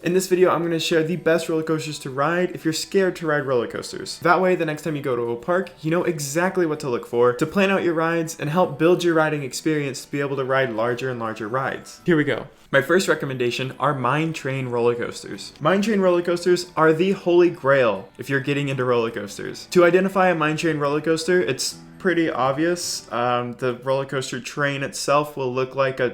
In this video, I'm going to share the best roller coasters to ride if you're scared to ride roller coasters. That way, the next time you go to a park, you know exactly what to look for to plan out your rides and help build your riding experience to be able to ride larger and larger rides. Here we go. My first recommendation are mine train roller coasters. Mine train roller coasters are the holy grail if you're getting into roller coasters. To identify a mine train roller coaster, it's pretty obvious. The roller coaster train itself will look like a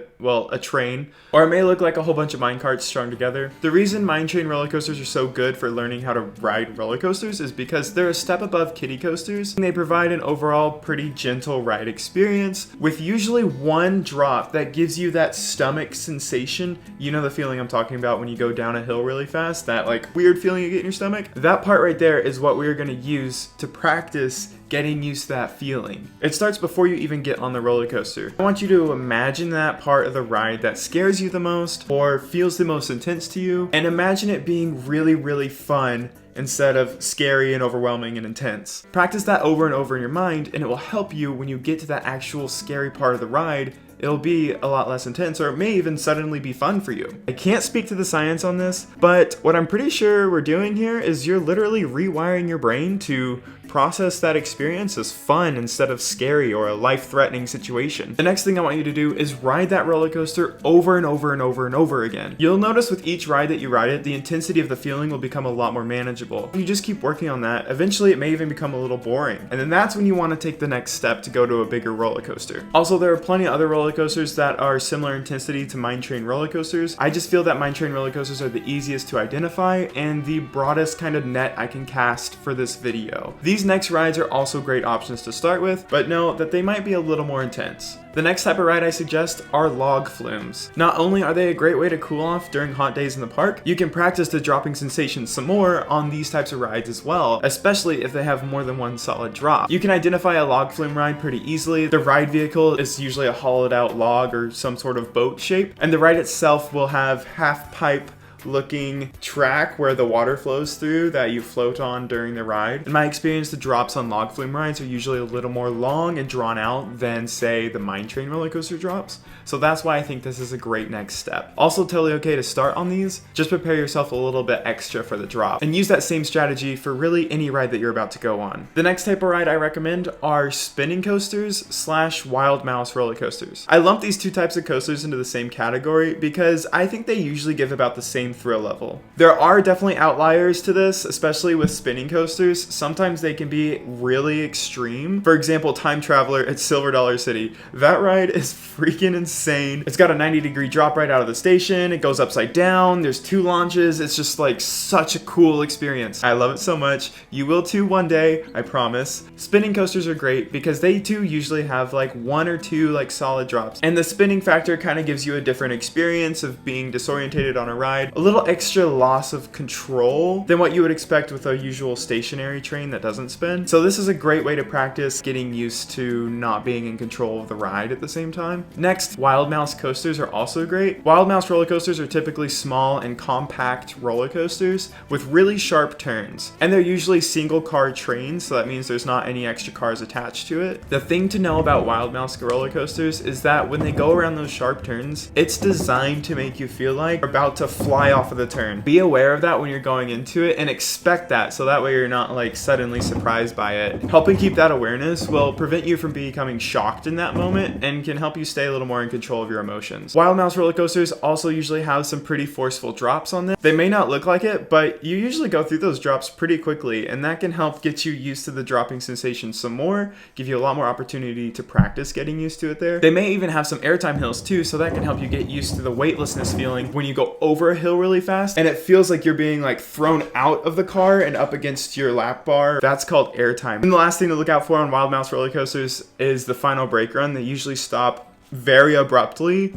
train, or it may look like a whole bunch of mine carts strung together. The reason mine train roller coasters are so good for learning how to ride roller coasters is because they're a step above kiddie coasters, and they provide an overall pretty gentle ride experience with usually one drop that gives you that stomach sensation. You know the feeling I'm talking about when you go down a hill really fast, that like weird feeling you get in your stomach? That part right there is what we're gonna use to practice getting used to that feeling. It starts before you even get on the roller coaster. I want you to imagine that part of the ride that scares you the most or feels the most intense to you, and imagine it being really, really fun instead of scary and overwhelming and intense. Practice that over and over in your mind, and it will help you when you get to that actual scary part of the ride. It'll be a lot less intense, or it may even suddenly be fun for you. I can't speak to the science on this, but what I'm pretty sure we're doing here is you're literally rewiring your brain to process that experience as fun instead of scary or a life-threatening situation. The next thing I want you to do is ride that roller coaster over and over and over and over again. You'll notice with each ride that you ride it, the intensity of the feeling will become a lot more manageable. You just keep working on that. Eventually it may even become a little boring. And then that's when you want to take the next step to go to a bigger roller coaster. Also, there are plenty of other roller coasters that are similar intensity to mine train roller coasters. I just feel that mine train roller coasters are the easiest to identify and the broadest kind of net I can cast for this video. These next rides are also great options to start with, but know that they might be a little more intense. The next type of ride I suggest are log flumes. Not only are they a great way to cool off during hot days in the park, you can practice the dropping sensation some more on these types of rides as well, especially if they have more than one solid drop. You can identify a log flume ride pretty easily. The ride vehicle is usually a hollowed out log or some sort of boat shape, and the ride itself will have half pipe looking track where the water flows through that you float on during the ride. In my experience, the drops on log flume rides are usually a little more long and drawn out than, say, the mine train roller coaster drops. So that's why I think this is a great next step. Also totally okay to start on these, just prepare yourself a little bit extra for the drop. And use that same strategy for really any ride that you're about to go on. The next type of ride I recommend are spinning coasters / wild mouse roller coasters. I lump these two types of coasters into the same category because I think they usually give about the same thrill level. There are definitely outliers to this, especially with spinning coasters. Sometimes they can be really extreme. For example, Time Traveler at Silver Dollar City. That ride is freaking insane. It's got a 90-degree drop right out of the station. It goes upside down. There's 2 launches. It's just like such a cool experience. I love it so much. You will too one day, I promise. Spinning coasters are great because they too usually have like 1 or 2 like solid drops. And the spinning factor kind of gives you a different experience of being disorientated on a ride. A little extra loss of control than what you would expect with a usual stationary train that doesn't spin. So this is a great way to practice getting used to not being in control of the ride at the same time. Next, wild mouse coasters are also great. Wild mouse roller coasters are typically small and compact roller coasters with really sharp turns. And they're usually single car trains, so that means there's not any extra cars attached to it. The thing to know about wild mouse roller coasters is that when they go around those sharp turns, it's designed to make you feel like you're about to fly off of the turn. Be aware of that when you're going into it and expect that, so that way you're not like suddenly surprised by it. Helping keep that awareness will prevent you from becoming shocked in that moment and can help you stay a little more in control of your emotions. Wild mouse roller coasters also usually have some pretty forceful drops on them. They may not look like it, but you usually go through those drops pretty quickly, and that can help get you used to the dropping sensation some more, give you a lot more opportunity to practice getting used to it there. They may even have some airtime hills too, so that can help you get used to the weightlessness feeling when you go over a hill really fast and it feels like you're being like thrown out of the car and up against your lap bar. That's called airtime. And the last thing to look out for on wild mouse roller coasters is the final brake run. They usually stop very abruptly.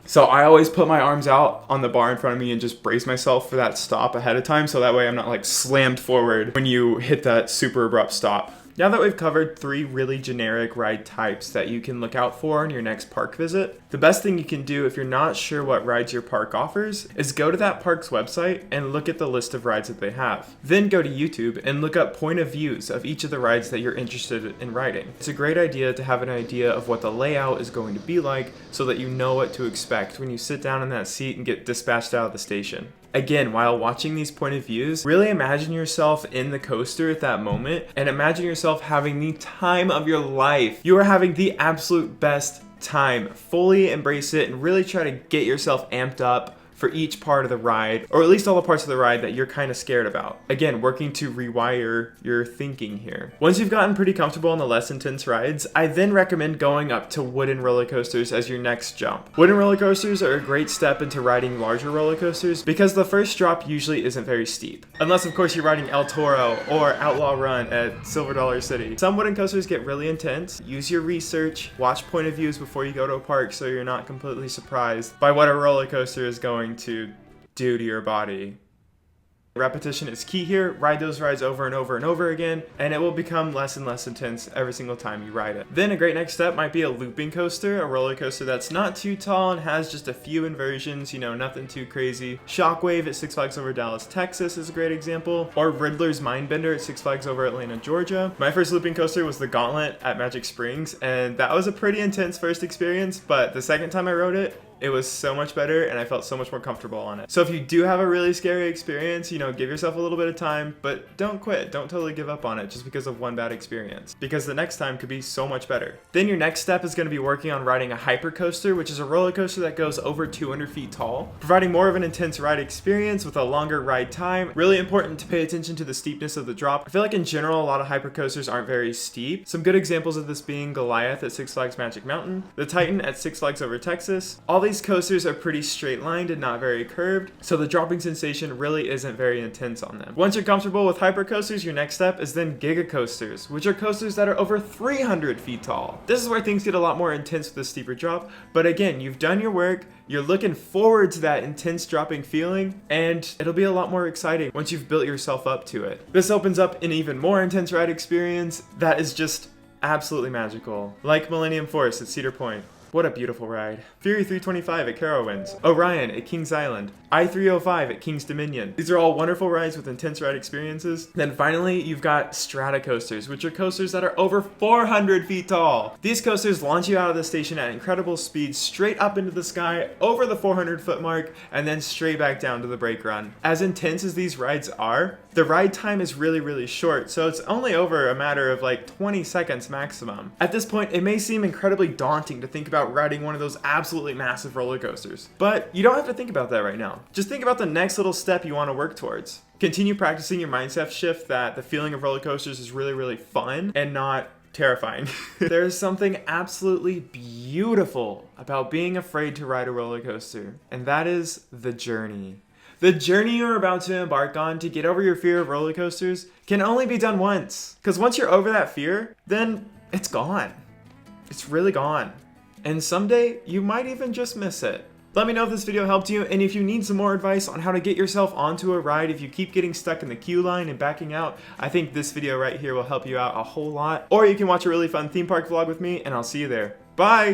So I always put my arms out on the bar in front of me and just brace myself for that stop ahead of time, so that way I'm not like slammed forward when you hit that super abrupt stop. Now that we've covered 3 really generic ride types that you can look out for on your next park visit, the best thing you can do if you're not sure what rides your park offers is go to that park's website and look at the list of rides that they have. Then go to YouTube and look up point of views of each of the rides that you're interested in riding. It's a great idea to have an idea of what the layout is going to be like so that you know what to expect when you sit down in that seat and get dispatched out of the station. Again, while watching these point of views, really imagine yourself in the coaster at that moment and imagine yourself having the time of your life. You are having the absolute best time. Fully embrace it and really try to get yourself amped up for each part of the ride, or at least all the parts of the ride that you're kind of scared about. Again, working to rewire your thinking here. Once you've gotten pretty comfortable on the less intense rides, I then recommend going up to wooden roller coasters as your next jump. Wooden roller coasters are a great step into riding larger roller coasters because the first drop usually isn't very steep. Unless of course you're riding El Toro or Outlaw Run at Silver Dollar City. Some wooden coasters get really intense. Use your research, watch point of views before you go to a park so you're not completely surprised by what a roller coaster is going to do to your body. Repetition is key here. Ride those rides over and over and over again, and it will become less and less intense every single time you ride it. Then a great next step might be a looping coaster, a roller coaster that's not too tall and has just a few inversions, you know, nothing too crazy. Shockwave at Six Flags Over Dallas, Texas is a great example, or Riddler's Mindbender at Six Flags Over Atlanta, Georgia. My first looping coaster was the Gauntlet at Magic Springs, and that was a pretty intense first experience, but the second time I rode it, it was so much better and I felt so much more comfortable on it. So if you do have a really scary experience, you know, give yourself a little bit of time, but don't quit. Don't totally give up on it just because of one bad experience, because the next time could be so much better. Then your next step is going to be working on riding a hyper coaster, which is a roller coaster that goes over 200 feet tall, providing more of an intense ride experience with a longer ride time. Really important to pay attention to the steepness of the drop. I feel like in general, a lot of hyper coasters aren't very steep. Some good examples of this being Goliath at Six Flags Magic Mountain, the Titan at Six Flags Over Texas. All these coasters are pretty straight lined and not very curved, so the dropping sensation really isn't very intense on them. Once you're comfortable with hyper coasters, your next step is then giga coasters, which are coasters that are over 300 feet tall. This is where things get a lot more intense with the steeper drop, but again, you've done your work, you're looking forward to that intense dropping feeling, and it'll be a lot more exciting once you've built yourself up to it. This opens up an even more intense ride experience that is just absolutely magical, like Millennium Force at Cedar Point. What a beautiful ride. Fury 325 at Carowinds, Orion at Kings Island, I-305 at Kings Dominion. These are all wonderful rides with intense ride experiences. Then finally, you've got strata coasters, which are coasters that are over 400 feet tall. These coasters launch you out of the station at incredible speeds, straight up into the sky, over the 400-foot mark, and then straight back down to the brake run. As intense as these rides are, the ride time is really, really short, so it's only over a matter of like 20 seconds maximum. At this point, it may seem incredibly daunting to think about riding one of those absolutely massive roller coasters, but you don't have to think about that right now. Just think about the next little step you want to work towards. Continue practicing your mindset shift that the feeling of roller coasters is really, really fun and not terrifying. There's something absolutely beautiful about being afraid to ride a roller coaster, and that is the journey. The journey you're about to embark on to get over your fear of roller coasters can only be done once. Because once you're over that fear, then it's gone. It's really gone. And someday, you might even just miss it. Let me know if this video helped you, and if you need some more advice on how to get yourself onto a ride if you keep getting stuck in the queue line and backing out, I think this video right here will help you out a whole lot. Or you can watch a really fun theme park vlog with me, and I'll see you there. Bye!